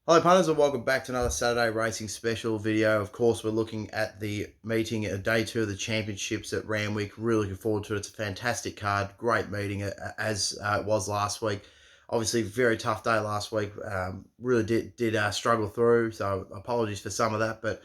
Hello punters and welcome back to another Saturday racing special video. Of course, we're looking at the meeting at day 2 of the championships at Randwick. Really looking forward to it. It's a fantastic card, great meeting as it was last week. Obviously, very tough day last week. Really did struggle through, so apologies for some of that. But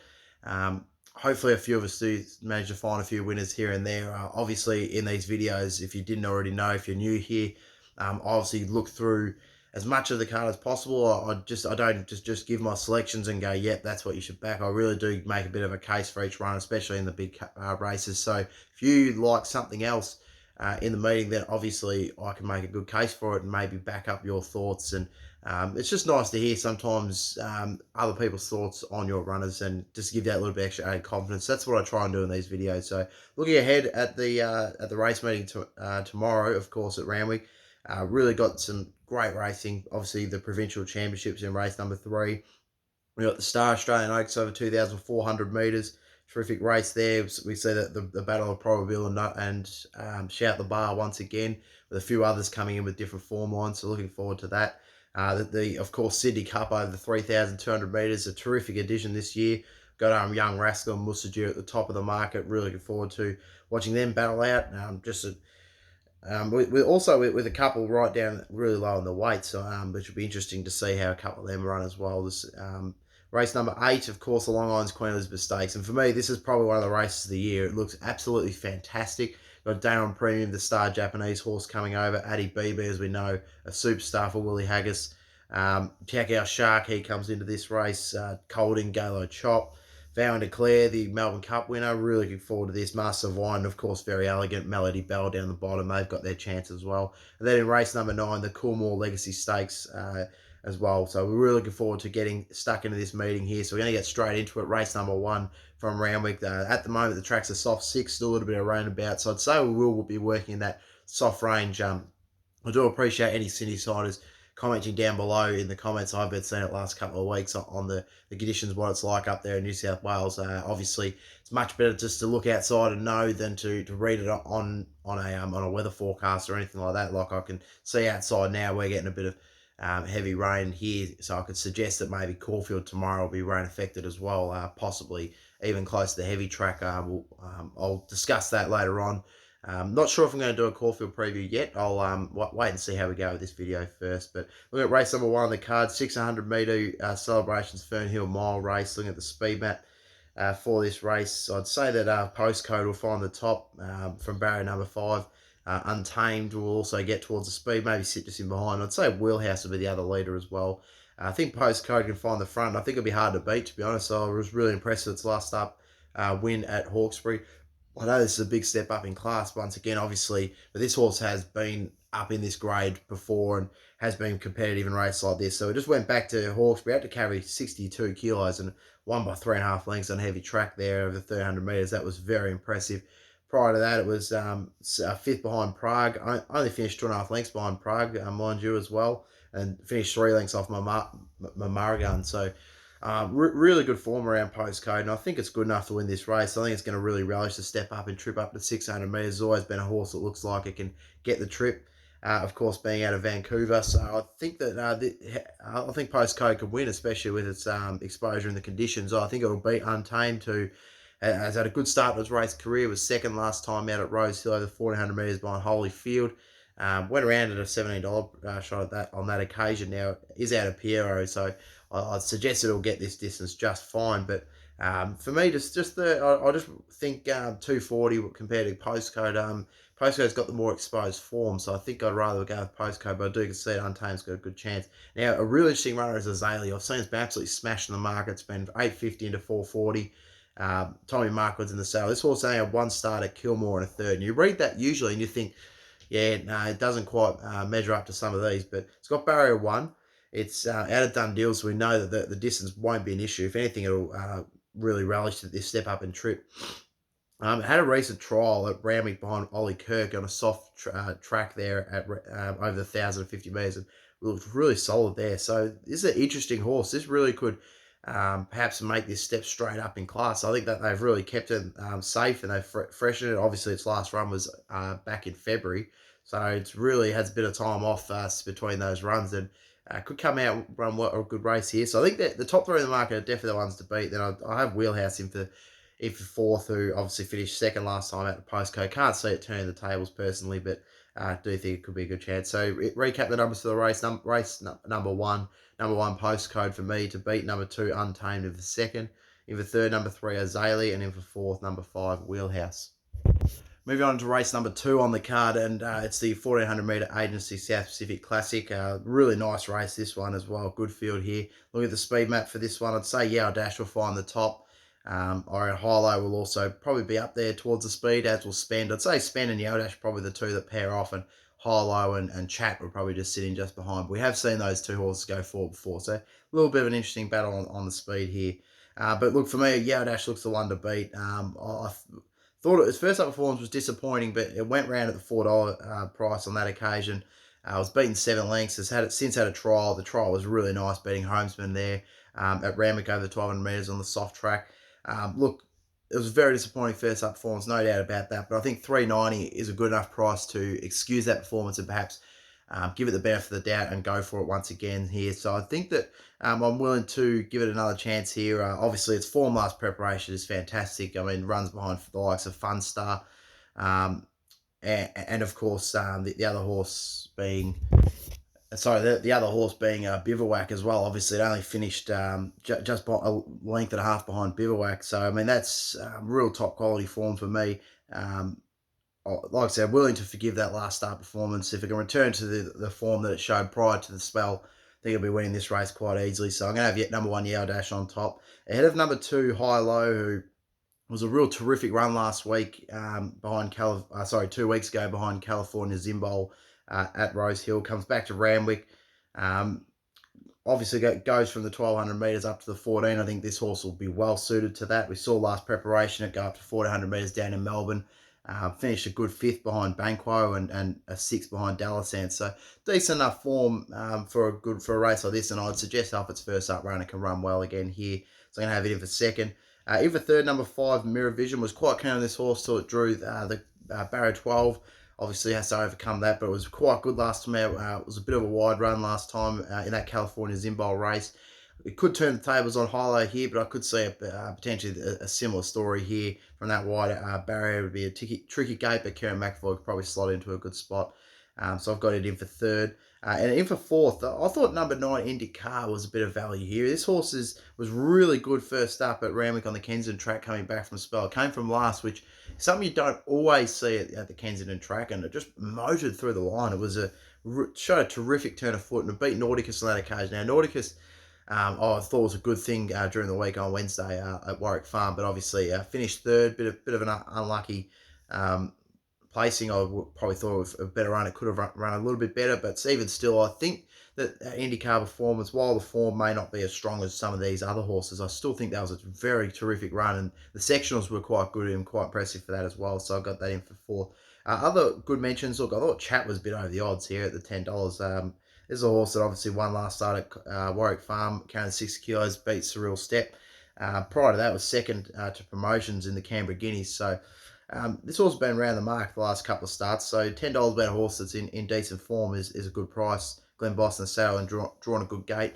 hopefully, a few of us do manage to find a few winners here and there. Obviously, in these videos, if you didn't already know, if you're new here, obviously look through as much of the card as possible. I don't just give my selections and go, yep, that's what you should back. I really do make a bit of a case for each run, especially in the big races. So if you like something else in the meeting, then obviously I can make a good case for it and maybe back up your thoughts. And it's just nice to hear sometimes other people's thoughts on your runners and just give that little bit extra added confidence. That's what I try and do in these videos. So looking ahead at the race meeting tomorrow, of course, at Randwick. Really got some great racing. Obviously, the Provincial Championships in race number 3. We got the Star Australian Oaks over 2,400 metres. Terrific race there. We see that the Battle of Provincial and Shout the Bar once again, with a few others coming in with different form lines. So looking forward to that. Of course, Sydney Cup over the 3,200 metres, a terrific addition this year. Got Young Rascal and Musajir at the top of the market. Really looking forward to watching them battle out. We also with a couple right down really low in the weight, so which will be interesting to see how a couple of them run as well. This race number 8, of course, the Long Island's Queen Elizabeth Stakes, and for me, this is probably one of the races of the year. It looks absolutely fantastic. Got Daron Premium, the star Japanese horse, coming over. Addy BB, as we know, a superstar for Willie Haggis. Check out Shark, he comes into this race. Colding, Galo Chop. Vow and Declare, the Melbourne Cup winner. Really looking forward to this. Master of Wine, of course, very elegant. Melody Bell down the bottom. They've got their chance as well. And then in race number 9, the Coolmore Legacy Stakes as well. So we're really looking forward to getting stuck into this meeting here. So we're going to get straight into it. Race number 1 from Randwick. At the moment, the track's a soft 6, still a little bit of rain about. So I'd say we will be working in that soft range. I do appreciate any Cindy siders commenting down below in the comments. I've been seeing it last couple of weeks on the conditions, what it's like up there in New South Wales. Obviously, it's much better just to look outside and know than to read it on a weather forecast or anything like that. Like I can see outside now, we're getting a bit of heavy rain here, so I could suggest that maybe Caulfield tomorrow will be rain affected as well, possibly even close to the heavy track. I'll discuss that later on. Not sure if I'm going to do a Caulfield preview yet. I'll wait and see how we go with this video first. But looking at race number 1 on the card, 600 metre Celebrations Fernhill Mile race. Looking at the speed map for this race, I'd say that Postcode will find the top from barrier number 5. Untamed will also get towards the speed, maybe sit just in behind. I'd say Wheelhouse will be the other leader as well. I think Postcode can find the front. I think it'll be hard to beat, to be honest. So I was really impressed with its last up win at Hawkesbury. I know this is a big step up in class once again, obviously, but this horse has been up in this grade before and has been competitive in races like this. So it just went back to Hawkesbury, had to carry 62 kilos and won by 3.5 lengths on heavy track there over 300 metres. That was very impressive. Prior to that, it was 5th behind Prague. I only finished 2.5 lengths behind Prague, mind you, as well, and finished 3 lengths off my Maragon. So really good form around Postcode, and I think it's good enough to win this race. I think it's going to really relish the step up and trip up to 600 metres. It's always been a horse that looks like it can get the trip. Of course, being out of Vancouver, so I think that I think Postcode could win, especially with its exposure and the conditions. I think it will beat Untamed, who has had a good start to his race career. Was second last time out at Rosehill over 1,400 metres behind Holyfield. Went around at a $17 shot at that on that occasion. Now is out of Piero, so I'd suggest it'll get this distance just fine. But for me, I just think 240 compared to Postcode. Postcode's got the more exposed form, so I think I'd rather go with Postcode. But I do concede Untailed's got a good chance. Now a really interesting runner is Azalea. I've seen it's been absolutely smashing the market. It's been 850 into 440. Tommy Markwood's in the sale. This horse only had 1 start at Kilmore and a third. And you read that usually and you think, yeah, no, it doesn't quite measure up to some of these, but it's got barrier 1. It's out of done deals, so we know that the distance won't be an issue. If anything, it'll really relish this step up and trip. It had a recent trial at Randwick behind Ollie Kirk on a soft track there at over the 1,050 metres, and looked really solid there. So this is an interesting horse. This really could perhaps make this step straight up in class. I think that they've really kept it safe and they've freshened it. Obviously, its last run was back in February, so it's really has a bit of time off between those runs. And Could come out, run a good race here. So I think that the top three in the market are definitely the ones to beat. Then I have Wheelhouse in for fourth, who obviously finished second last time at the postcode. Can't see it turning the tables personally, but I do think it could be a good chance. So recap the numbers for the race. Number one. Number one postcode for me to beat. Number two, Untamed in for second. In for third, number three, Azalea. And in for fourth, number five, Wheelhouse. Moving on to race number two on the card, and it's the 1400 metre Agency South Pacific Classic. Really nice race, this one as well. Good field here. Look at the speed map for this one. I'd say Yao Dash will find the top. Or Hilo will also probably be up there towards the speed, as will Spend. I'd say Spend and Yao Dash probably the two that pair off, and Hilo and Chat will probably just sitting just behind. We have seen those two horses go forward before, so a little bit of an interesting battle on the speed here. But look, for me, Yao Dash looks the one to beat. I thought its first up performance was disappointing, but it went round at the $4 price on that occasion. It was beaten 7 lengths. It's since had a trial. The trial was really nice, beating Homesman there at Randwick over the 1200 metres on the soft track. Look, it was a very disappointing first up performance, no doubt about that. But I think $3.90 is a good enough price to excuse that performance and perhaps give it the benefit of the doubt and go for it once again here. So I think that I'm willing to give it another chance here. Obviously, its form last preparation is fantastic. I mean, runs behind the likes of Funstar. And of course, the other horse being... Sorry, the other horse being Bivouac as well. Obviously, it only finished just by a length and a half behind Bivouac. So, I mean, that's real top quality form for me. Like I said, willing to forgive that last start performance. If it can return to the form that it showed prior to the spell, I think it'll be winning this race quite easily. So I'm going to have yet number one, Yao Dash, on top. Ahead of number two, High Low, who was a real terrific run last week behind 2 weeks ago behind California Zimbol at Rose Hill. Comes back to Randwick. Obviously goes from the 1200 metres up to the 14. I think this horse will be well suited to that. We saw last preparation it go up to 1400 metres down in Melbourne. Finished a good fifth behind Banquo and a sixth behind Dalasant. So decent enough form for a race like this. And I'd suggest off its first up run, it can run well again here. So I'm going to have it in for second. In for third, number five, Mirror Vision, was quite keen on this horse till it drew the barrier 12. Obviously has to overcome that, but it was quite good last time out. It was a bit of a wide run last time in that California Zimbol race. It could turn the tables on Hilo here, but I could see potentially a similar story here from that wide barrier. It would be a tricky gate, but Kieran McAvoy could probably slot into a good spot. So I've got it in for third. And in for fourth, I thought number 9, Indicar, was a bit of value here. This horse was really good first up at Randwick on the Kensington track coming back from spell. It came from last, which is something you don't always see at the Kensington track, and it just motored through the line. It was showed a terrific turn of foot, and it beat Nauticus on that occasion. Now, Nauticus, I thought was a good thing during the week on Wednesday at Warwick Farm, but obviously finished third, bit of an unlucky placing. I probably thought it was a better run. It could have run a little bit better, but even still, I think that IndyCar performance, while the form may not be as strong as some of these other horses, I still think that was a very terrific run, and the sectionals were quite good and quite impressive for that as well. So I got that in for fourth. Other good mentions. Look, I thought Chat was a bit over the odds here at the $10. This is a horse that obviously won last start at Warwick Farm, carrying 6 kilos, beat Surreal Step. Prior to that, was second to promotions in the Canberra Guineas. So this horse has been around the mark the last couple of starts. So $10 about a horse that's in decent form is a good price. Glenn Boss in the saddle and drawn a good gate.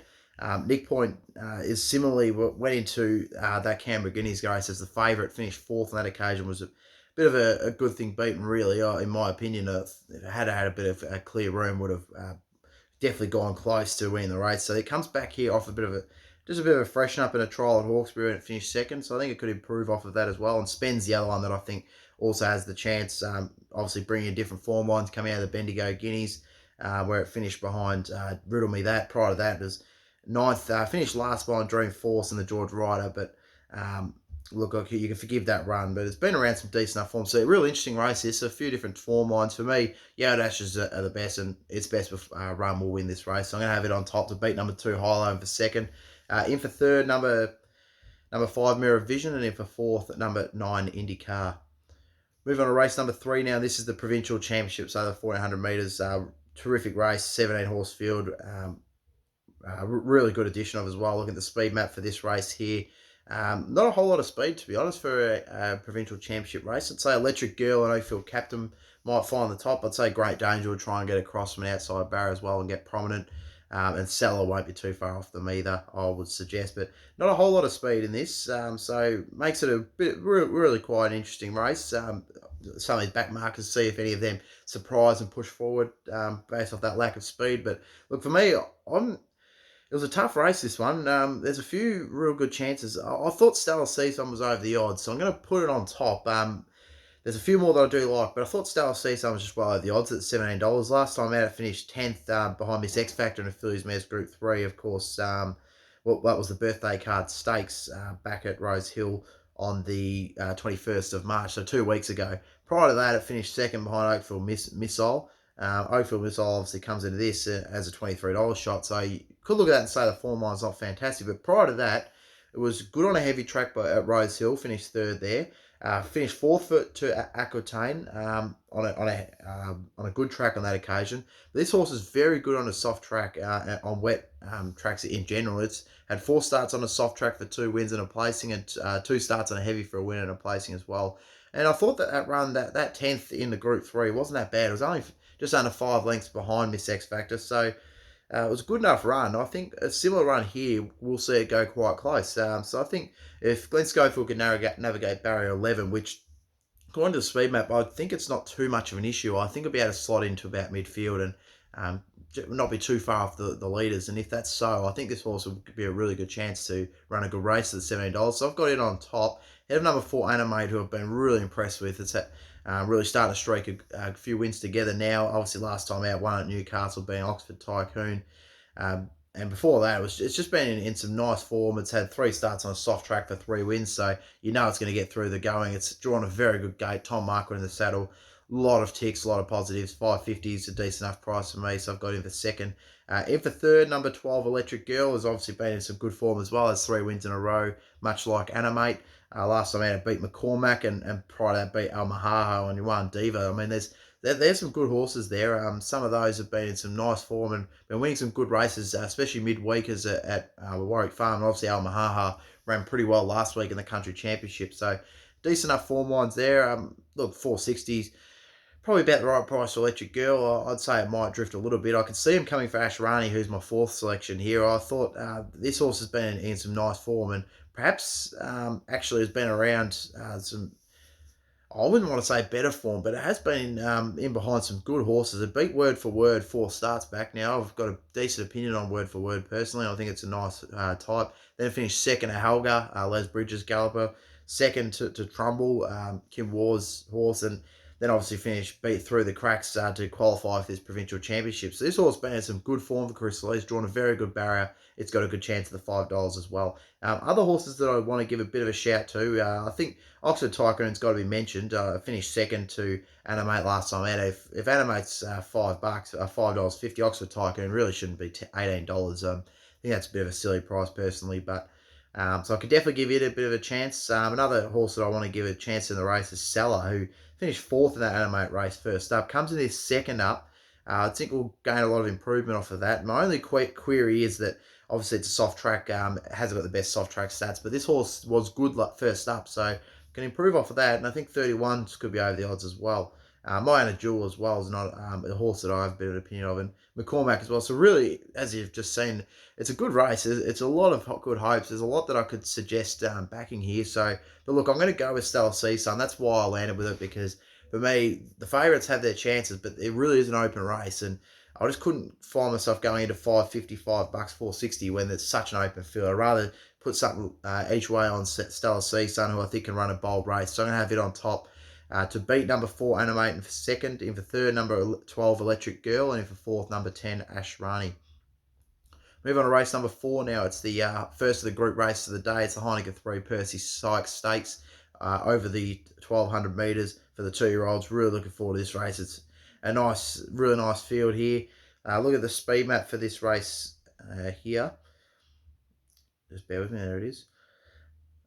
Nick Point is similarly went into that Canberra Guineas race as the favourite, finished fourth on that occasion, was a bit of a good thing beaten, really. In my opinion, if it had a bit of a clear room, would have definitely gone close to winning the race. So it comes back here off a bit of a freshen up in a trial at Hawkesbury, and it finished second. So I think it could improve off of that as well. And Spen's the other one that I think also has the chance, obviously bringing different form lines coming out of the Bendigo Guineas, where it finished behind Riddle Me That. Prior to that, it was ninth, finished last behind Dream Force and the George Ryder, but look, you can forgive that run, but it's been around some decent enough form. So a real interesting race here. So a few different form lines. For me, Yao Dashes are the best, and its best run will win this race. So I'm going to have it on top to beat number 2, Hilo, in for second. In for third, number 5, Mirror Vision, and in for fourth, number 9, IndyCar. Moving on to race number 3 now. This is the Provincial Championship, so the 1400 metres. Terrific race, 17 horse field. Really good addition of as well. Look at the speed map for this race here. Not a whole lot of speed, to be honest, for a Provincial Championship race. I'd say Electric Girl and Oakfield Captain might find the top. I'd say Great Danger will try and get across from an outside barrier as well and get prominent. And Seller won't be too far off them either, I would suggest. But not a whole lot of speed in this, so makes it a bit really quite an interesting race. Some of these back markers, see if any of them surprise and push forward based off that lack of speed. But look, for me, it was a tough race, this one. There's a few real good chances. I thought Stellar Season was over the odds, so I'm going to put it on top. There's a few more that I do like, but I thought Stellar Season was just well over the odds at $17. Last time out, it finished 10th behind Miss X Factor in a Phillies Mares Group 3, of course. Well, that was the birthday card stakes back at Rose Hill on the 21st of March, so 2 weeks ago. Prior to that, it finished second behind Oakville Missile. Oakville Missile obviously comes into this as a $23 shot, so you could look at that and say the form line's not fantastic, but prior to that, it was good on a heavy track at Rose Hill, finished third there. Finished fourth to Aquitaine on a good track on that occasion. This horse is very good on a soft track, on wet tracks in general. It's had 4 starts on a soft track for 2 wins and a placing, and 2 starts on a heavy for a win and a placing as well. And I thought that run, that 10th in the Group 3 wasn't that bad. It was only just under 5 lengths behind Miss X Factor, so it was a good enough run. I think a similar run here, we'll see it go quite close. So I think if Glenn Schofield can navigate barrier 11, which according to the speed map, I think it's not too much of an issue. I think he'll be able to slot into about midfield and not be too far off the leaders. And if that's so, I think this horse will be a really good chance to run a good race at the $17. So I've got it on top. Head of number 4, Animate, who I've been really impressed with. It's really starting to streak a few wins together now. Obviously, last time out, won at Newcastle, being Oxford Tycoon. And before that, it's just been in some nice form. It's had 3 starts on a soft track for 3 wins, so you know it's going to get through the going. It's drawn a very good gate. Tom Marquardt in the saddle. A lot of ticks, a lot of positives. 550 is a decent enough price for me, so I've got him for second. In for third, number 12, Electric Girl, has obviously been in some good form as well. Has 3 wins in a row, much like Animate. Last time out, it beat McCormack, and prior to that, beat El Mahaho and Yuan Diva. I mean, there's some good horses there. Some of those have been in some nice form and been winning some good races, especially midweekers at Warwick Farm. And obviously, Al Mahaha ran pretty well last week in the Country Championship. So, decent enough form lines there. Look, 460s, probably about the right price for Electric Girl. I'd say it might drift a little bit. I can see him coming for Ashrani, who's my 4th selection here. I thought this horse has been in some nice form and perhaps actually has been around some, I wouldn't want to say better form, but it has been in behind some good horses. It beat Word for Word 4 starts back now. I've got a decent opinion on Word for Word personally. I think it's a nice type. Then it finished second at Helga, Les Bridges galloper. Second to Trumbull, Kim Waugh's horse. And then obviously beat through the cracks to qualify for this provincial championship. So this horse been in some good form for Crystal. He's drawn a very good barrier. It's got a good chance at the $5 as well. Other horses that I want to give a bit of a shout to, I think Oxford Tycoon's got to be mentioned. Finished second to Animate last time out. If Animate's $5, $5.50, Oxford Tycoon really shouldn't be $18. I think that's a bit of a silly price personally, but so I could definitely give it a bit of a chance. Another horse that I want to give a chance in the race is Seller, who finished 4th in that Animate race first up. Comes in this second up. I think we'll gain a lot of improvement off of that. My only query is that obviously it's a soft track. It hasn't got the best soft track stats, but this horse was good first up, so can improve off of that. And I think 31 could be over the odds as well. Maya Jewel as well is not a horse that I have a bit of an opinion of, and McCormack as well. So really, as you've just seen, it's a good race. It's a lot of good hopes. There's a lot that I could suggest backing here. So, but look, I'm going to go with Stellar Season. That's why I landed with it, because for me, the favourites have their chances, but it really is an open race, and I just couldn't find myself going into $5.55, $4.60 when there's such an open field. I'd rather put something each way on Stellar Season, who I think can run a bold race. So I'm going to have it on top. To beat number 4, Animate, and for second. In for third, number 12, Electric Girl. And in for fourth, number 10, Ashrani. Move on to race number 4 now. It's the first of the group races of the day. It's the Heineken 3 Percy Sykes Stakes over the 1,200 metres for the 2-year-olds. Really looking forward to this race. It's a really nice field here. Look at the speed map for this race here. Just bear with me. There it is.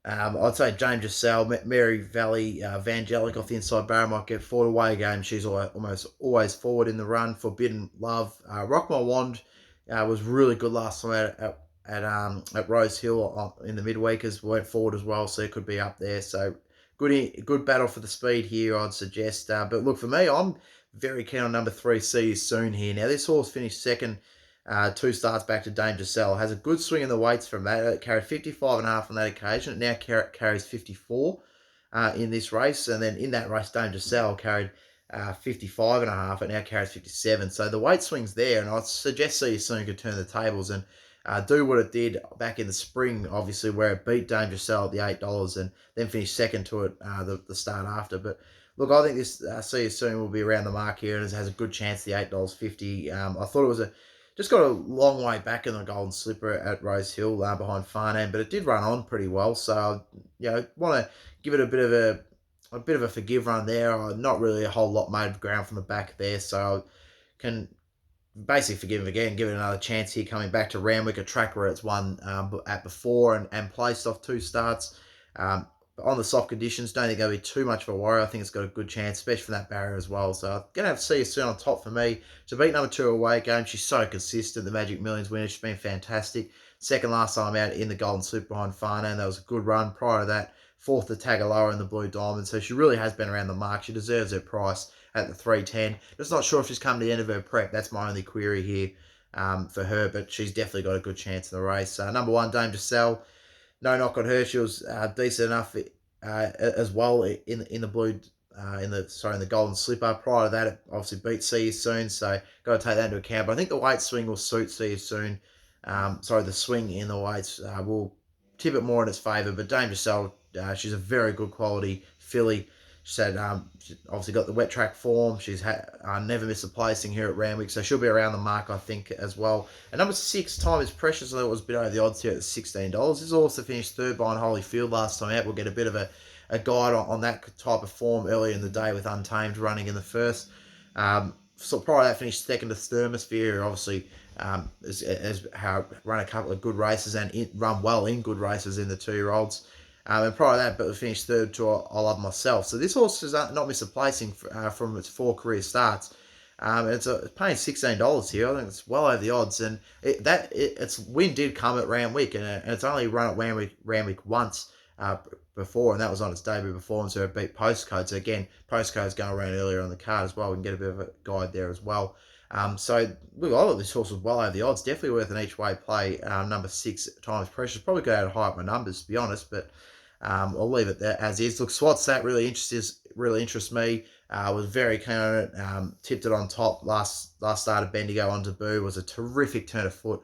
I'd say James Giselle, Mary Valley, Vangelic off the inside barrier might get forward. Away game, she's almost always forward in the run. Forbidden Love, Rock My Wand was really good last time at Rose Hill in the midweekers. Went forward as well, so it could be up there. So good battle for the speed here, I'd suggest. But look, for me, I'm very keen on number 3, See You Soon here. Now this horse finished second 2 starts back to Dame Giselle. Has a good swing in the weights from that. It carried 55.5 on that occasion. It now carries 54 in this race. And then in that race, Dame Giselle carried 55.5. It now carries 57. So the weight swing's there, and I suggest See You Soon could turn the tables and do what it did back in the spring, obviously, where it beat Dame Giselle at the $8 and then finished second to it the start after. But look, I think this See You Soon will be around the mark here and has a good chance the $8.50. I thought it was just got a long way back in the Golden Slipper at Rose Hill behind Farnham, but it did run on pretty well. So want to give it a bit of a forgive run there. Not really a whole lot made of ground from the back there, so I can basically forgive him again, give it another chance here, coming back to Randwick, a track where it's won at before and placed off 2 starts. On the soft conditions, don't think it'll be too much of a worry. I think it's got a good chance, especially from that barrier as well. So I'm going to have to See You Soon on top for me. To beat number 2 away game, she's so consistent. The Magic Millions winner, she's been fantastic. Second last time out in the Golden Slip behind Farnham. That was a good run. Prior to that, 4th to Tagaloa in the Blue Diamond. So she really has been around the mark. She deserves her price at the 310. Just not sure if she's come to the end of her prep. That's my only query here for her, but she's definitely got a good chance in the race. Number 1, Dame Giselle. No knock on her. She was decent enough as well in the blue in the Golden Slipper. Prior to that, it obviously beat See You Soon, so got to take that into account. But I think the weight swing will suit See You Soon. The swing in the weights will tip it more in its favour. But Dame Giselle, she's a very good quality filly. She said she's obviously got the wet track form. She's never missed a placing here at Randwick, so she'll be around the mark, I think, as well. And number 6, Time Is Precious. I thought it was a bit over the odds here at $16. This also finished 3rd behind Holyfield last time out. We'll get a bit of a guide on that type of form earlier in the day with Untamed running in the first. So prior to that, finished 2nd to Thermosphere. Obviously, has run a couple of good races and run well in good races in the 2-year-olds. And prior to that, but finished 3rd to I Love Myself. So this horse has not missed a placing from its 4 career starts. It's paying $16 here. I think it's well over the odds. And its win did come at Randwick, and it's only run at Randwick once before, and that was on its debut performance where it beat Postcode. So again, Postcode's going around earlier on the card as well. We can get a bit of a guide there as well. So look, I thought this horse was well over the odds. Definitely worth an each way play. Number 6, Time Is Precious. Probably go out high at my numbers, to be honest, but I'll leave it there as is. Look, Swat Sat really interests me. Was very keen on it. Tipped it on top last start of Bendigo on debut. Was a terrific turn of foot.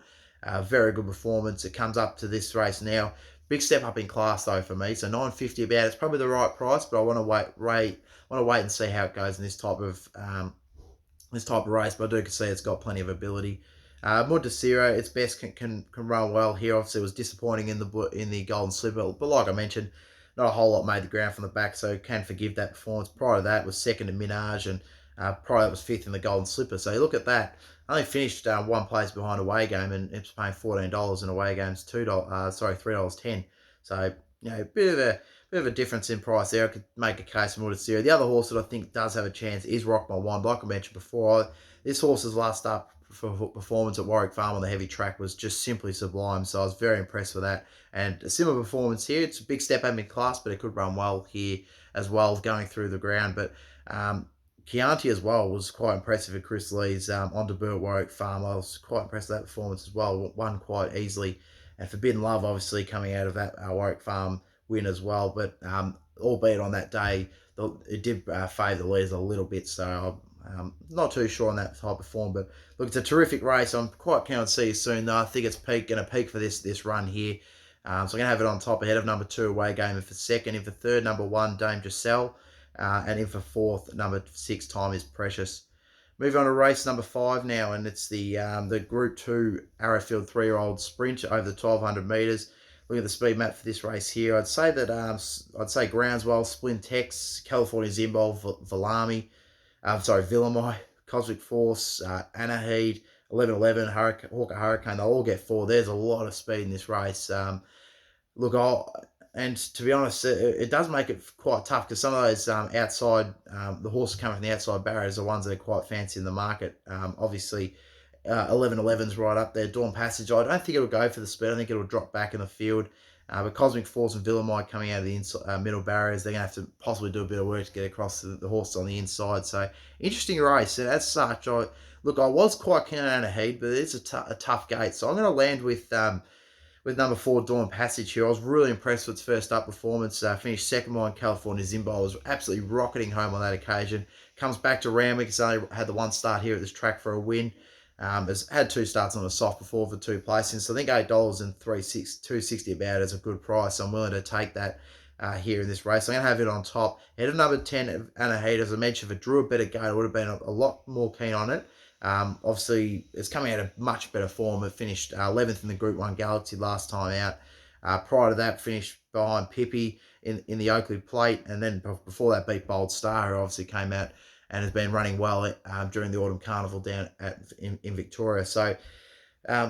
Very good performance. It comes up to this race now. Big step up in class though for me. So $9.50 about. It's probably the right price, but I want to wait and see how it goes in this type of race. But I do see it's got plenty of ability. Mudasiro, its best can run well here. Obviously, it was disappointing in the Golden Slipper, but like I mentioned, not a whole lot made the ground from the back, so can forgive that performance. Prior to that, was 2nd to Minaj, and prior to that was 5th in the Golden Slipper. So you look at that. Only finished 1 place behind away game, and it's paying $14 in away games, $3.10. So a bit of a difference in price there. I could make a case for Mudasiro. The other horse that I think does have a chance is Rock My Wand. Like I mentioned before, this horse's last up for performance at Warwick Farm on the heavy track was just simply sublime, so I was very impressed with that. And a similar performance here. It's a big step up in class, but it could run well here as well, going through the ground. But Chianti as well was quite impressive at Chris Lee's on debut at Warwick Farm. I was quite impressed with that performance as well. Won quite easily. And Forbidden Love, obviously, coming out of that Warwick Farm win as well. But albeit on that day, it did favour the leaders a little bit, so I'm not too sure on that type of form. But look, it's a terrific race. I'm quite keen to See You Soon, though. I think it's going to peak for this run here. So I'm going to have it on top ahead of number 2, Away Game, and for 2nd. In for 3rd, number 1, Dame Giselle. And in for 4th, number 6, Time Is Precious. Moving on to race number 5 now, and it's the Group 2 Arrowfield 3-year-old sprint over the 1,200 metres. Look at the speed map for this race here. I'd say Groundswell, Splintex, California Zimbol, Vilami, Villamai, Cosmic Force, Anaheed, 1111, Hawker Hurricane. They'll all get 4. There's a lot of speed in this race. And to be honest, it does make it quite tough because some of those outside, the horses coming from the outside barriers are ones that are quite fancy in the market. Obviously, 1111's right up there. Dawn Passage, I don't think it'll go for the speed. I think it'll drop back in the field. But Cosmic Force and Villamite coming out of the middle barriers, they're going to have to possibly do a bit of work to get across the horse on the inside. So, interesting race. And as such, look, I was quite keen on Anahid, but it's a tough gate. So I'm going to land with number 4, Dawn Passage here. I was really impressed with its first up performance. Finished second behind California Zimbo. Was absolutely rocketing home on that occasion. Comes back to Randwick. It's only had the one start here at this track for a win. Has had 2 starts on a soft before for 2 placings. So I think $8 and 260 about is a good price. So I'm willing to take that here in this race. I'm going to have it on top. Head of number 10, Anahid. As I mentioned, if it drew a better gate, I would have been a lot more keen on it. Obviously, it's coming out of much better form. It finished 11th in the Group 1 Galaxy last time out. Prior to that, finished behind Pippi in the Oakley Plate. And then before that, beat Bold Star, who obviously came out and has been running well during the Autumn Carnival down in Victoria. So,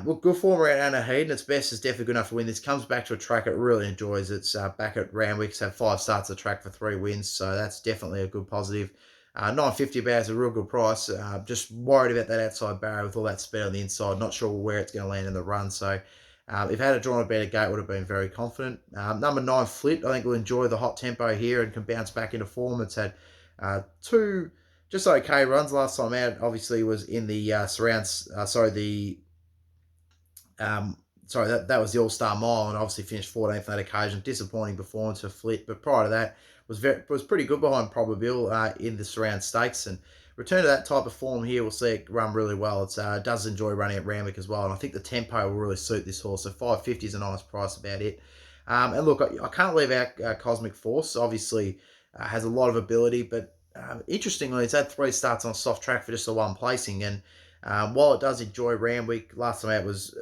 look, good form around Anahid, and its best is definitely good enough to win. This comes back to a track it really enjoys. It's back at Randwick. It's had 5 starts at the track for 3 wins, so that's definitely a good positive. $9.50 about is a real good price. Just worried about that outside barrier with all that speed on the inside. Not sure where it's going to land in the run. So if it had drawn a better gate, would have been very confident. Number 9, Flit, I think will enjoy the hot tempo here and can bounce back into form. It's had 2 just okay runs last time out. Obviously was in the that was the All-Star Mile and obviously finished 14th on that occasion. Disappointing performance for Flit, but prior to that was pretty good behind Provincial in the Surround Stakes, and return to that type of form here, we'll see it run really well. It does enjoy running at Randwick as well, and I think the tempo will really suit this horse. So $5.50 is a nice price about it. And look, I can't leave out Cosmic Force. Obviously, has a lot of ability, but interestingly, it's had 3 starts on soft track for just the 1 placing, and while it does enjoy Randwick, last time out was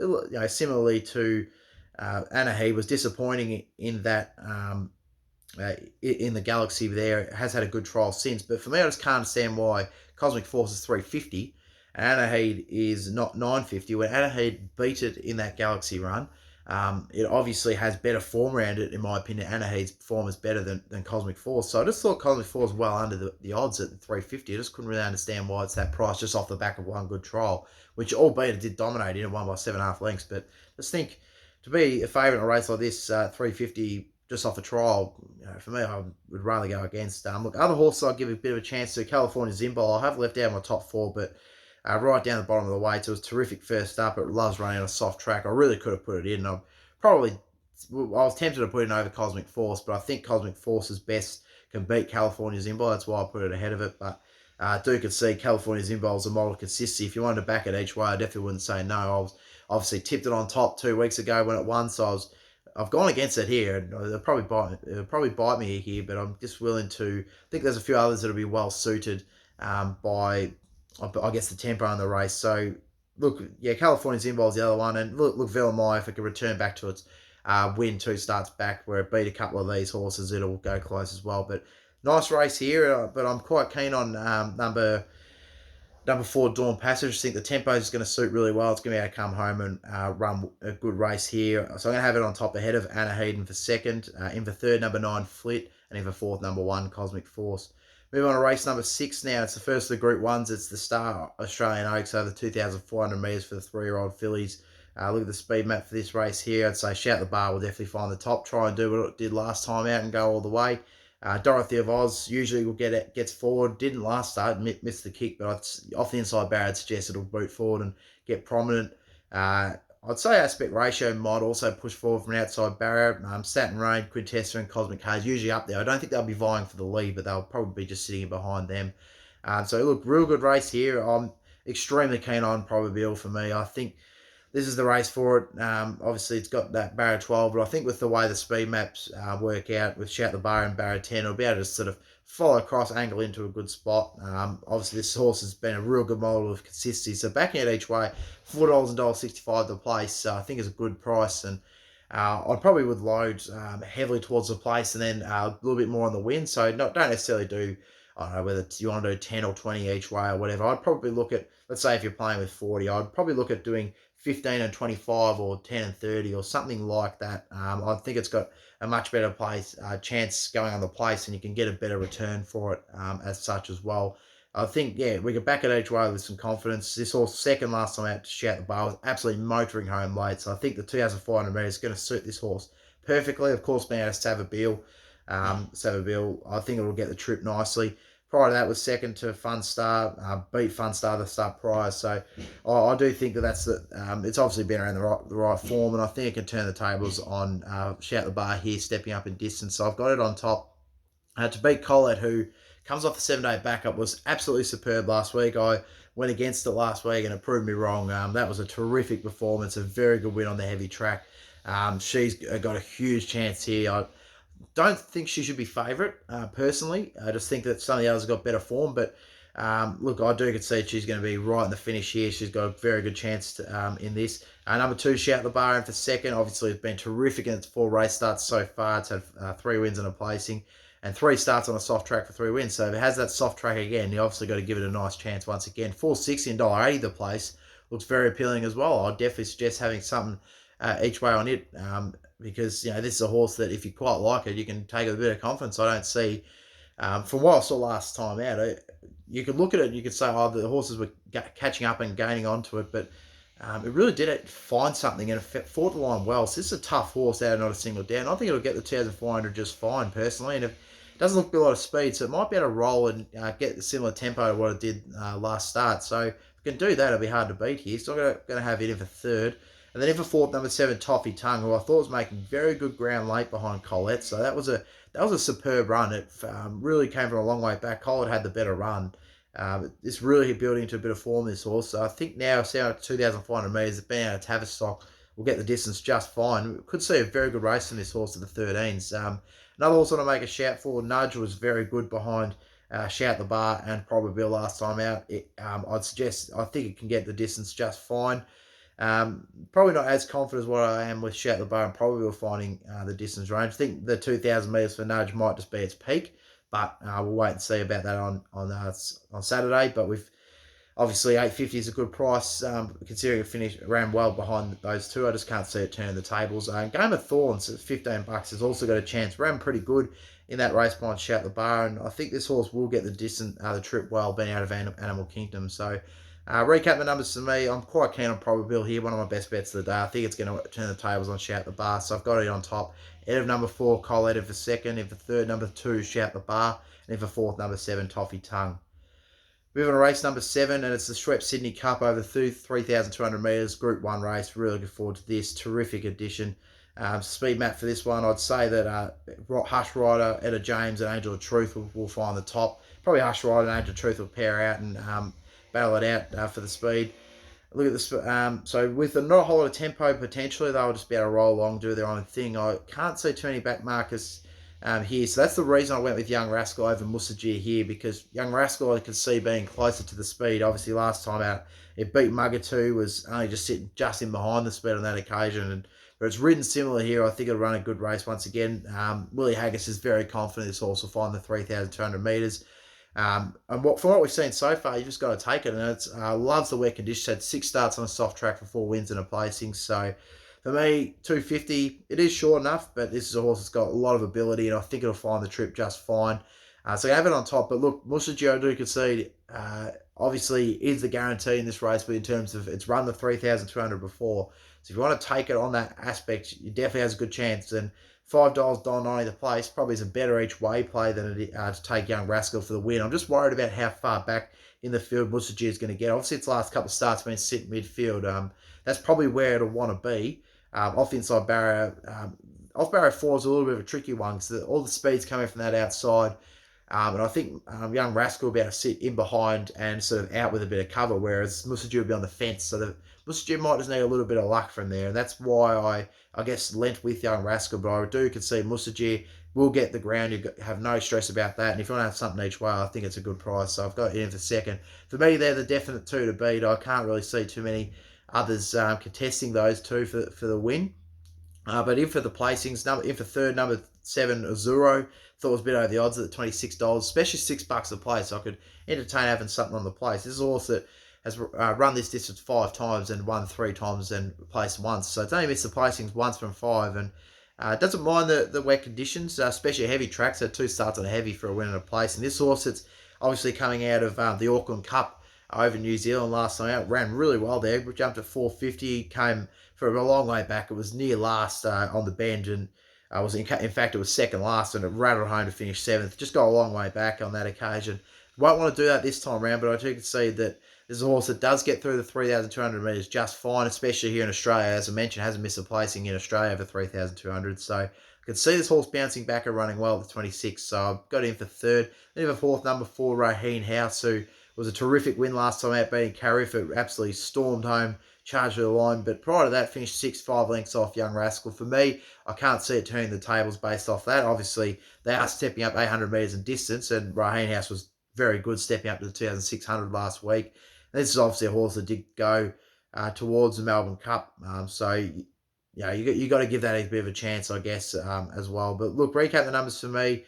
similarly to Anahid, was disappointing in that in the Galaxy there. It has had a good trial since, but for me, I just can't understand why Cosmic Force is $3.50 and Anahid is not $9.50 when Anahid beat it in that Galaxy run. It obviously has better form around it, in my opinion. Anahid's form is better than Cosmic Force. So I just thought Cosmic Force well under the odds at $3.50. I just couldn't really understand why it's that price just off the back of one good trial, which albeit it did dominate in and won by 7.5 lengths. But just think, to be a favourite in a race like this, $3.50 just off a trial, for me, I would rather go against. Look, other horses I'll give a bit of a chance to. California Zimbo, I have left out my top 4, but right down the bottom of the weights. It was terrific first up. It loves running on a soft track. I really could have put it in. I was tempted to put it in over Cosmic Force, but I think Cosmic Force's best can beat California Zimbo. That's why I put it ahead of it. But I do concede California Zimbo is a model of consistency. If you wanted to back it each way, I definitely wouldn't say no. I was obviously tipped it on top 2 weeks ago when it won, so I've gone against it here, and it'll probably bite me here, but I'm just willing to. I think there's a few others that'll be well suited by, I guess, the tempo in the race. So look, yeah, California Zimbo is the other one, and look, Villamai, if it can return back to its win 2 starts back where it beat a couple of these horses, it'll go close as well. But nice race here, but I'm quite keen on number 4, Dawn Passage. I think the tempo is going to suit really well. It's going to be able to come home and run a good race here. So I'm going to have it on top ahead of Anahid for second. In for third, number 9, Flit. And in for fourth, number 1, Cosmic Force. Move on to race number 6 now. It's the first of the Group 1s. It's the Star Australian Oaks over 2,400 metres for the 3-year-old fillies. Look at the speed map for this race here. I'd say Shout the Bar will definitely find the top. Try and do what it did last time out and go all the way. Dorothy of Oz usually will gets forward. Didn't last start, missed the kick, but off the inside barrier, I'd suggest it'll boot forward and get prominent. I'd say Aspect Ratio might also push forward from an outside barrier. Saturn Rain, Quintessa, and Cosmic Haze usually up there. I don't think they'll be vying for the lead, but they'll probably be just sitting behind them. So look, real good race here. I'm extremely keen on Provincial for me. I think this is the race for it. Obviously, it's got that barrier 12, but I think with the way the speed maps work out with Shout the Bar and barrier 10, it'll be able to sort of follow across, angle into a good spot. Obviously, this horse has been a real good model of consistency. So backing it each way, $4 and $1.65 to place, so I think is a good price. And I probably would load heavily towards the place and then a little bit more on the win. So don't necessarily do, I don't know, whether you want to do 10 or 20 each way or whatever. I'd probably look at, let's say if you're playing with 40, I'd probably look at doing 15 and 25 or 10 and 30 or something like that. I think it's got a much better chance going on the place, and you can get a better return for it as such as well. I think, yeah, we can back it each way with some confidence. This horse, second last time out to Shout the Bar, was absolutely motoring home late. So I think the 2,400 metres is going to suit this horse perfectly. Of course, being out of Savatiano, I think it will get the trip nicely. Prior to that was second to Fun Star, beat Fun Star the start prior. So I do think it's obviously been around the right form, and I think it can turn the tables on Shout the Bar here, stepping up in distance. So I've got it on top to beat Colette, who comes off the 7-day backup, was absolutely superb last week. I went against it last week and it proved me wrong. That was a terrific performance, a very good win on the heavy track. She's got a huge chance here. I don't think she should be favourite, personally. I just think that some of the others got better form. But look, I do concede she's going to be right in the finish here. She's got a very good chance in this. Number 2, Shout the Bar in for second. Obviously, it's been terrific in its 4 race starts so far. It's had 3 wins and a placing, and 3 starts on a soft track for 3 wins. So if it has that soft track again, you obviously got to give it a nice chance once again. $4.60 and $1.80 the place looks very appealing as well. I'd definitely suggest having something each way on it, because this is a horse that if you quite like it, you can take it with a bit of confidence. I don't see, from what I saw last time out, you could look at it and you could say, oh, the horses were catching up and gaining onto it, but it really did find something and it fought the line well. So this is a tough horse out of not a single down. I think it'll get the 2,400 just fine, personally, and if it doesn't look a lot of speed, so it might be able to roll and get a similar tempo to what it did last start. So if it can do that, it'll be hard to beat here. So I'm going to have it in for third. And then in for fourth, number 7, Toffee Tongue, who I thought was making very good ground late behind Colette. So that was a superb run. It really came from a long way back. Colette had the better run. It's really building into a bit of form, this horse. So I think now, at 2,400 metres, being out of Tavistock will get the distance just fine. We could see a very good race from this horse at the 13s. Another horse I want to make a shout for, Nudge, was very good behind Shout the Bar and Provincial last time out. I think it can get the distance just fine. Probably not as confident as what I am with Shout the Bar and Provincial finding the distance range. I think the 2,000 metres for Nudge might just be its peak, but we'll wait and see about that on Saturday. But we've obviously 850 is a good price, considering it ran well behind those two. I just can't see it turning the tables. Game of Thorns at $15 has also got a chance. Ran pretty good in that race behind Shout the Bar, and I think this horse will get the trip well, being out of Animal Kingdom. So recap the numbers for me. I'm quite keen on Provincial here, one of my best bets of the day. I think it's going to turn the tables on Shout the Bar, so I've got it on top. Ahead of number 4, Colette in for second. In for third, number 2, Shout the Bar. And in for fourth, number 7, Toffee Tongue. Moving on to race number 7, and it's the Schweppes Sydney Cup over 3,200 metres, Group 1 race. Really looking forward to this. Terrific edition. Speed map for this one, I'd say that Hush Rider, Etta James, and Angel of Truth will find the top. Probably Hush Rider and Angel of Truth will pair out and battle it out for the speed. Look at this. So with not a whole lot of tempo, potentially they'll just be able to roll along, do their own thing. I can't see too many back markers here. So that's the reason I went with Young Rascal over Musajir here, because Young Rascal I could see being closer to the speed. Obviously last time out it beat Mugatoo, was only just sitting just in behind the speed on that occasion. But it's ridden similar here. I think it'll run a good race once again. Willie Haggis is very confident this horse will find the 3,200 metres. And from what we've seen so far, you just got to take it. And it's loves the wet conditions. Had 6 starts on a soft track for 4 wins and a placing. So for me, 250, it is short enough, but this is a horse that's got a lot of ability, and I think it'll find the trip just fine. So I have it on top. But look, Musajir, I do concede, obviously is the guarantee in this race, but in terms of it's run the 3,200 before. So if you want to take it on that aspect, it definitely has a good chance. And $5, $1.90 the place probably is a better each way play than to take Young Rascal for the win. I'm just worried about how far back in the field Musajir is going to get. Obviously, its last couple of starts been sitting midfield. That's probably where it'll want to be. Off inside barrier. Off barrier 4 is a little bit of a tricky one because all the speed's coming from that outside. And I think Young Rascal will be able to sit in behind and sort of out with a bit of cover, whereas Musajir will be on the fence. So Musajir might just need a little bit of luck from there. And that's why I guess lent with Young Rascal. But I do concede Musajir will get the ground. You have no stress about that. And if you want to have something each way, I think it's a good price. So I've got it in for second. For me, they're the definite 2 to beat. I can't really see too many others contesting those 2 for the win. But in for the placings, in for third, number 7, Azuro. Thought it was a bit over the odds at $26, especially $6 a place. So I could entertain having something on the place. This is a horse that has run this distance 5 times and won 3 times and placed once. So it's only missed the placings once from 5, and doesn't mind the wet conditions, especially heavy tracks. So 2 starts on a heavy for a win and a place. And this horse, it's obviously coming out of the Auckland Cup over New Zealand last time out. Ran really well there. Jumped at 450. Came from a long way back. It was near last on the bend, and In fact, it was second last, and it rattled home to finish 7th. Just got a long way back on that occasion. Won't want to do that this time around, but I do concede that this is a horse that does get through the 3,200 metres just fine, especially here in Australia. As I mentioned, hasn't missed a placing in Australia over 3,200. So I can see this horse bouncing back and running well at the 26. So I've got him for third. Then have a fourth, number 4, Raheen House, who was a terrific win last time out, beating Carriff. It absolutely stormed home, charged to the line. But prior to that, finished 6, 5 lengths off Young Rascal. For me, I can't see it turning the tables based off that. Obviously, they are stepping up 800 metres in distance, and Raheen House was very good, stepping up to the 2,600 last week. This is obviously a horse that did go towards the Melbourne Cup. So, you got to give that a bit of a chance, I guess, as well. But look, recap the numbers for me.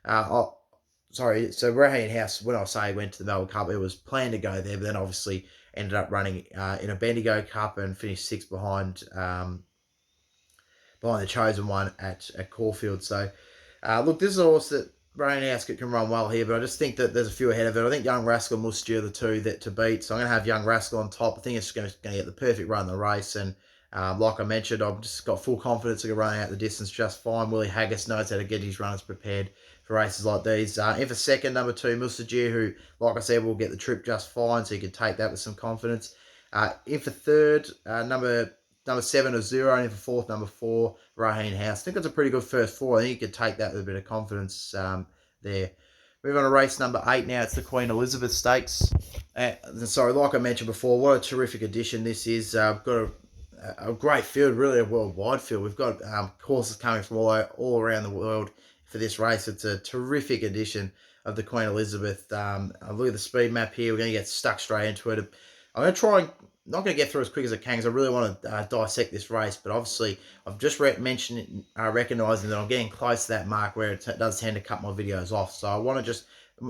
So Raheen House, when I say went to the Melbourne Cup, it was planned to go there, but then obviously ended up running in a Bendigo Cup and finished 6th behind the chosen one at Caulfield. So, look, this is a horse that Raheen House can run well here, but I just think that there's a few ahead of it. I think Young Rascal and Musti are the two that to beat, so I'm going to have Young Rascal on top. I think it's going to get the perfect run in the race, and like I mentioned, I've just got full confidence of running out the distance just fine. Willie Haggis knows how to get his runners prepared for races like these. In for second, number 2, Mustajir, who, like I said, will get the trip just fine, so you can take that with some confidence. In for third, number 7, Azura, and in for fourth, number 4, Raheen House. I think that's a pretty good first 4. I think you could take that with a bit of confidence there. Moving on to race number 8 now. It's the Queen Elizabeth Stakes. Sorry, like I mentioned before, what a terrific addition this is. We've got a great field, really a worldwide field. We've got horses coming from all around the world for this race. It's a terrific addition of the Queen Elizabeth. Look at the speed map here. We're going to get stuck straight into it. I'm going to try and not going to get through as quick as I can because I really want to dissect this race, but obviously I've just recognising that I'm getting close to that mark where it does tend to cut my videos off. So I want to just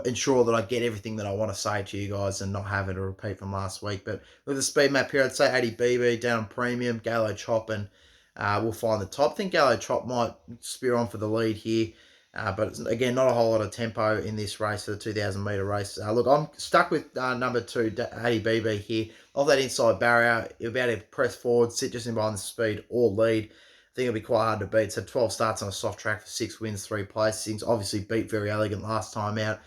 ensure that I get everything that I want to say to you guys and not have it a repeat from last week. But with the speed map here, I'd say 80 BB down on premium, Gallo Chop, and we'll find the top. I think Gallo Chop might spear on for the lead here. But again, not a whole lot of tempo in this race for the 2,000 metre race. Look, I'm stuck with number 2, 80 BB here. Off that inside barrier, you'll be able to press forward, sit just in behind the speed or lead. I think it'll be quite hard to beat. So 12 starts on a soft track for 6 wins, 3 placings. Obviously beat Very Elegant last time out.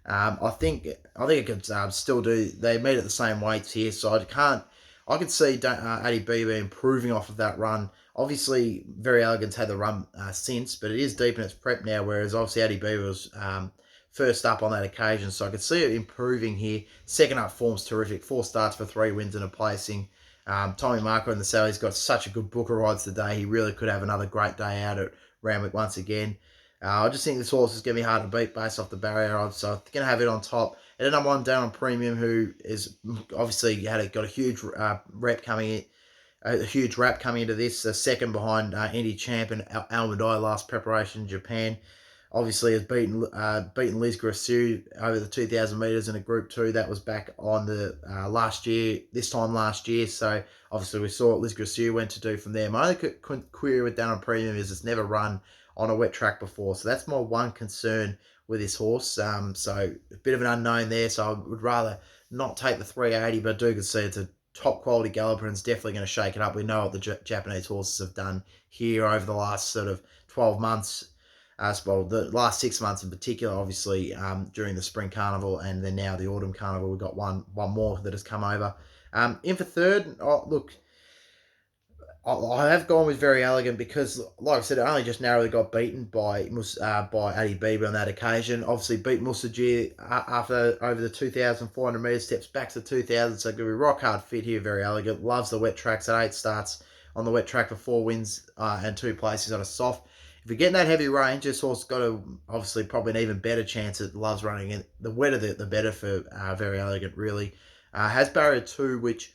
I think it could still do. They meet at the same weights here, so I can see 80 BB improving off of that run. Obviously, Very Elegant's had the run since, but it is deep in its prep now, whereas obviously 80 BB was first up on that occasion, so I could see it improving here. Second up form's terrific. 4 starts for 3 wins and a placing. Tommy Marco in the saddle, he's got such a good book of rides today. He really could have another great day out at Randwick once again. I just think this horse is going to be hard to beat based off the barrier odds, so I'm going to have it on top. And then number 1, down on premium, who is obviously got a huge rep coming in. A huge wrap coming into this, second behind Indy Champ and Almadai last preparation in Japan. Obviously has beaten Liz Grassu over the 2,000 metres in a Group 2. That was back on the this time last year. So obviously we saw what Liz Grassu went to do from there. My only query with Down on Premium is it's never run on a wet track before. So that's my one concern with this horse. So a bit of an unknown there. So I would rather not take the 380, but I do concede it's a top quality galloper and it's definitely going to shake it up. We know what the Japanese horses have done here over the last sort of 12 months. Well, the last 6 months in particular, obviously, during the Spring Carnival and then now the Autumn Carnival, we've got one more that has come over. In for third, look, I have gone with Very Elegant because, like I said, it only just narrowly got beaten by Adi Bibi on that occasion. Obviously beat Musajir after over the 2,400 metres, steps back to 2,000, so going to be rock hard fit here, Very Elegant. Loves the wet tracks at 8 starts on the wet track for 4 wins and 2 places on a soft. If you're getting that heavy range, this horse got obviously probably an even better chance. It loves running in. The wetter the better for Very Elegant, really. Has barrier 2, which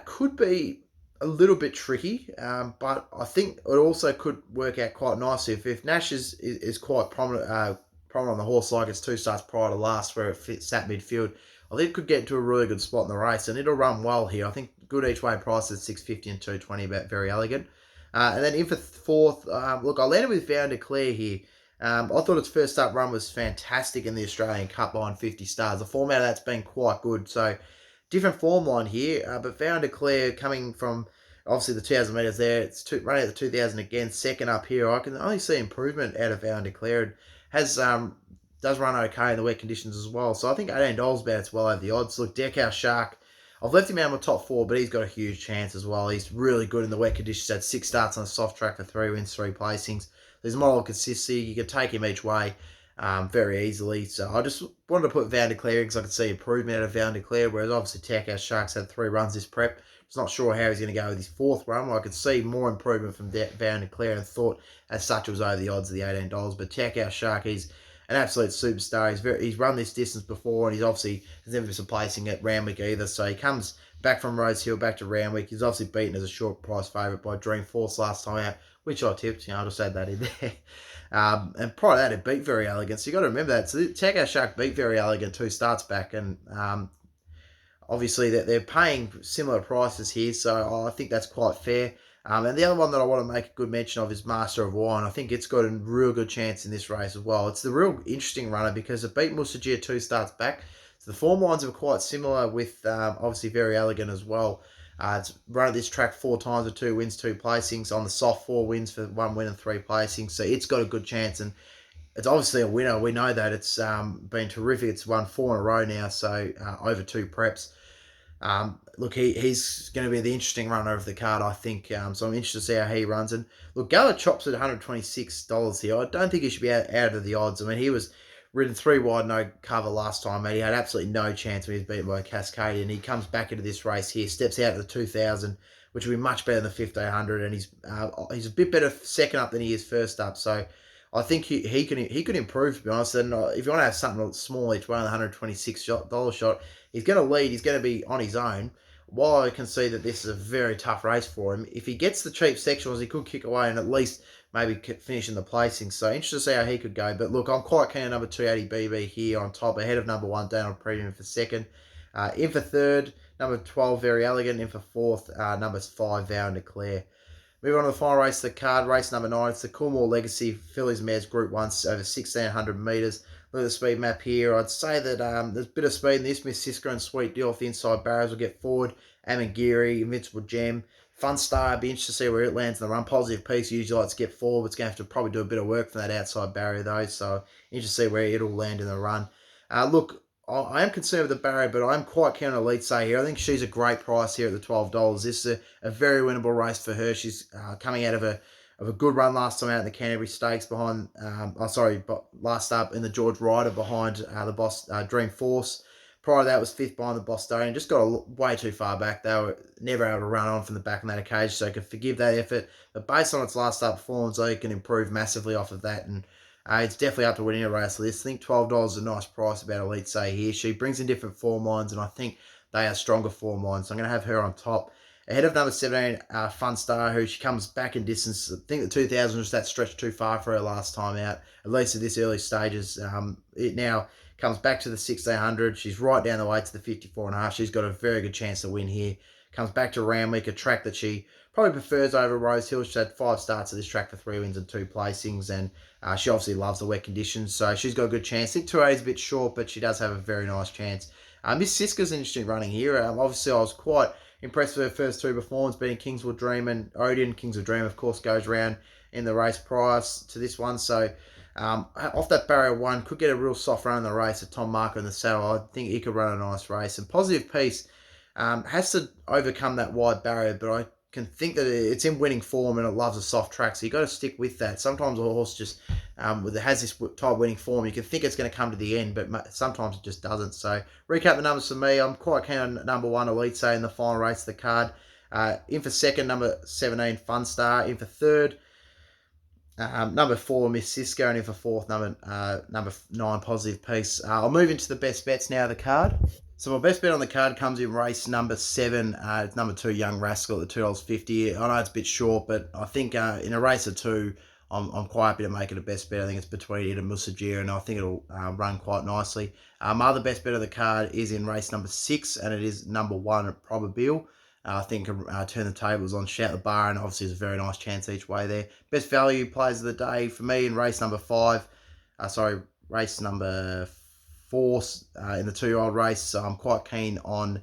could be a little bit tricky, but I think it also could work out quite nicely. If Nash is quite prominent on the horse, like it's 2 starts prior to last where it sat midfield, I think it could get into a really good spot in the race, and it'll run well here. I think good each way price at 650 and 220 about Very Elegant. And then in for fourth, look, I landed with Vow and Declare here. I thought its first up run was fantastic in the Australian Cup line 50 stars. The format of that's been quite good, so different form line here, but Vow and Declare coming from Obviously, the 2,000 metres there, it's running at the 2,000 again. Second up here, I can only see improvement out of Vow Declared. Does run okay in the wet conditions as well. So I think $18 about it's well over the odds. Look, Deckhouse Shark, I've left him out in my top four, but he's got a huge chance as well. He's really good in the wet conditions. Had 6 starts on a soft track for 3 wins, 3 placings. There's model consistency. You can take him each way very easily. So I just wanted to put Vow Declared because I could see improvement out of Vow Declared, whereas obviously Deckhouse Shark's had 3 runs this prep. Just not sure how he's going to go with his 4th run. I could see more improvement from Vow Declared and thought as such it was over the odds of the $18. But Deckhouse Shark, he's an absolute superstar. He's run this distance before, and he's obviously has never missed a placing at Randwick either. So he comes back from Rose Hill back to Randwick. He's obviously beaten as a short price favourite by Dreamforce last time out, which I tipped. I'll just add that in there. And prior to that, it beat Very Elegant. So you got to remember that. So Deckhouse Shark beat Very Elegant 2 starts back, and obviously they're paying similar prices here. So I think that's quite fair. And the other one that I want to make a good mention of is Master of Wine. I think it's got a real good chance in this race as well. It's the real interesting runner because it beat Musajir 2 starts back. So the form lines are quite similar with obviously Very Elegant as well. It's run at this track 4 times with 2 wins, 2 placings. On the soft, 4 wins for 1 win and 3 placings. So it's got a good chance, and it's obviously a winner. We know that. It's been terrific. It's won 4 in a row now, so over 2 preps. Look, he's going to be the interesting runner of the card, I think. So I'm interested to see how he runs. And look, Gala chops at $126 here. I don't think he should be out of the odds. I mean, he was ridden 3 wide, no cover last time, mate. He had absolutely no chance when he was beaten by Cascadia. And he comes back into this race here, steps out at the 2,000, which will be much better than the 1,500. And he's a bit better second up than he is first up. So I think he could improve, to be honest. And if you want to have something small each way on the $126 shot, he's going to lead. He's going to be on his own. While I can see that this is a very tough race for him, if he gets the cheap sectionals, he could kick away and at least maybe finish in the placing. So interested to see how he could go. But look, I'm quite keen on number 280 BB here on top, ahead of number 1 down on premium for second. In for third, number 12 Very Elegant. In for fourth, number 5 Vow and Declare. Moving on to the final race of the card, race number 9. It's the Coolmore Legacy Fillies Mares Group 1 over 1,600 metres. Look at the speed map here. I'd say that there's a bit of speed in this. Miss Cisco and Sweet Deal off the inside barriers will get forward. Amangiri, Invincible Gem. Fun Star, be interested to see where it lands in the run. Positive Piece usually likes to get forward. It's going to have to probably do a bit of work from that outside barrier though. So interested to see where it'll land in the run. Look, I am concerned with the barrier, but I'm quite keen on Elite Say here. I think she's a great price here at the $12. This is a very winnable race for her. She's coming out of a good run last time out in the Canterbury Stakes behind, last up in the George Ryder behind the Boss Dream Force. Prior to that was 5th behind the Bostonian. Just got way too far back. They were never able to run on from the back on that occasion, so I could forgive that effort. But based on its last up performance, they can improve massively off of that. And it's definitely up to winning a race list. I think $12 is a nice price about Elite Say here. She brings in different form lines, and I think they are stronger form lines. So I'm going to have her on top. Ahead of number 17, Fun Star, who she comes back in distance. I think the 2,000 was that stretch too far for her last time out, at least at this early stages. It now comes back to the 1,600. She's right down the way to the 54.5. She's got a very good chance to win here. Comes back to Randwick, a track that she probably prefers over Rose Hill. She's had 5 starts at this track for 3 wins and 2 placings, and she obviously loves the wet conditions, so she's got a good chance. I think 280 is a bit short, but she does have a very nice chance. Miss Siska's interesting running here. Obviously, I was quite impressed with her first 2 performances, beating Kingswood Dream and Odin. Kingswood Dream, of course, goes around in the race prior to this one. So off that barrier 1, could get a real soft run in the race at Tom Marker in the saddle. I think he could run a nice race. And Positive Piece has to overcome that wide barrier, but I can think that it's in winning form and it loves a soft track, so you got to stick with that. Sometimes a horse just has this type of winning form. You can think it's going to come to the end, but sometimes it just doesn't. So recap the numbers for me. I'm quite keen on number 1 Elite Say in the final race of the card. In for second, number 17 Fun Star. In for third, number 4 Miss Cisco, and in for fourth, number 9 Positive Piece. I'll move into the best bets now of the card. So my best bet on the card comes in race number 7. It's number 2 Young Rascal at the $2.50. I know it's a bit short, but I think in a race of 2, I'm quite happy to make it a best bet. I think it's between it and Musajir, and I think it'll run quite nicely. My other best bet of the card is in race number 6, and it is number 1 at Provincial. I think Turn the Tables on Shout the Bar, and obviously there's a very nice chance each way there. Best value plays of the day for me in race number 4 in the 2-year-old race. So I'm quite keen on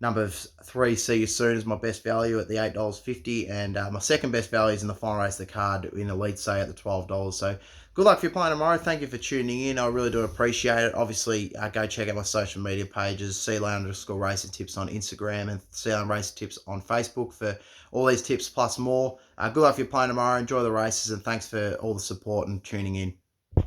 Number 3, See You Soon, is my best value at the $8.50, and my second best value is in the final race of the card in Elite Say at the $12. So good luck if you're playing tomorrow. Thank you for tuning in. I really do appreciate it. Obviously, go check out my social media pages, _racing tips on Instagram and CLand Racing Tips on Facebook for all these tips plus more. Good luck if you're playing tomorrow. Enjoy the races, and thanks for all the support and tuning in.